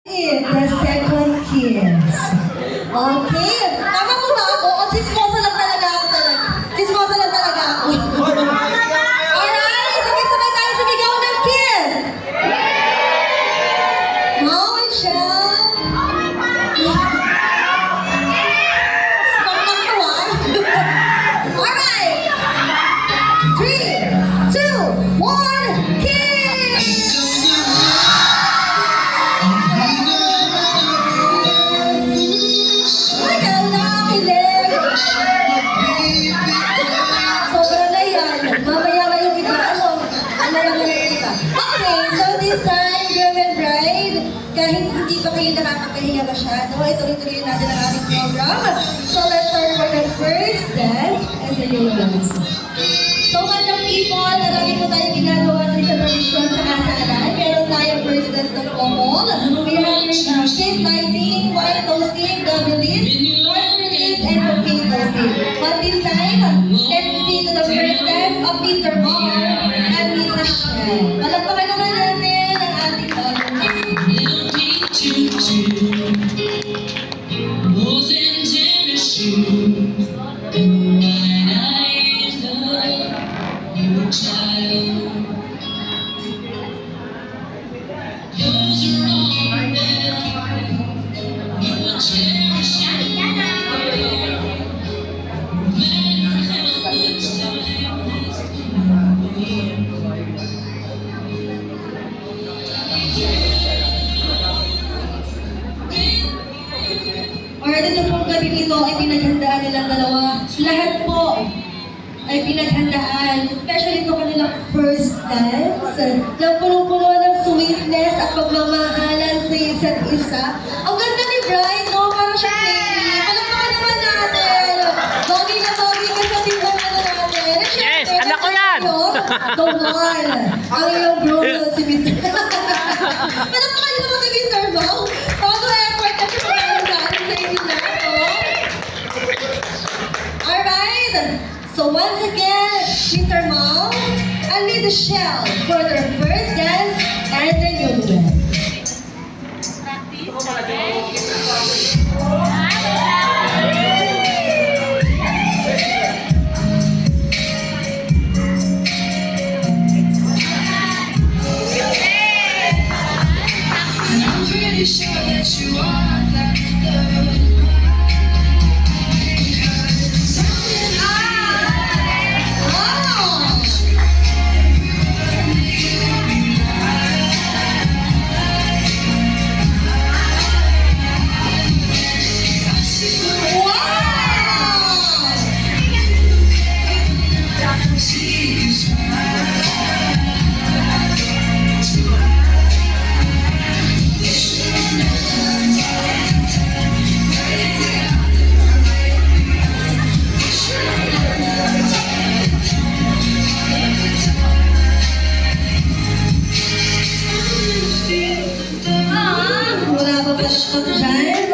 The second kiss. Okay. Tama po ba ako? O chismosa lang talaga ako talaga. Chismosa lang talaga ako. Alright, sabay-sabay tayo sumigaw ng kiss. No, Michelle? Stop lang to ah. Alright. 3, 2, 1, kiss! Sobra na yan. Mamaya na yung iba. Okay, so this time, groom and bride, kahit hindi pa kayo nakakapahiya masyado, ituloy-tuloy natin ang ating program. So let's start for the first dance as a yogas. So mga people, marami po tayong ginagawa sa tradisyon sa kasalan. Meron tayong first dance ng pomol. We have your cake lighting, white toasting, gabilis, corn release, and cooking toasting. But this time, let's see to the first dance of Mr. Paul and Mrs. Shell. Palagpakan naman natin ang ating Roses in a shoe, white eyes of your child. Yours are all that you will cherish and no matter how much time has gone away. Or dito pong gabi nito ay pinaghandaan nilang dalawa. Lahat po ay pinaghandaan. Especially ito kanilang first dance. Na puno-puno ng sweetness at pagmamahalan sa isa't isa. Ang ganda ni Brian, no? Parang siya baby. Palagpakan naman natin. Doggy na doggy ka sa tingnan na natin. Yes, anak ko yan! The one. Ang iyong bro si Mr. Palagpakan niyo naman si Mr. Mau. Todo effort na siya pagkakaroon sa inyo na. Alright. So once again, Mr. Mau and Mrs. Shell for their first dance and the newlywed. And I'm pretty sure that you are that girl. Wala ba palakpak dyan?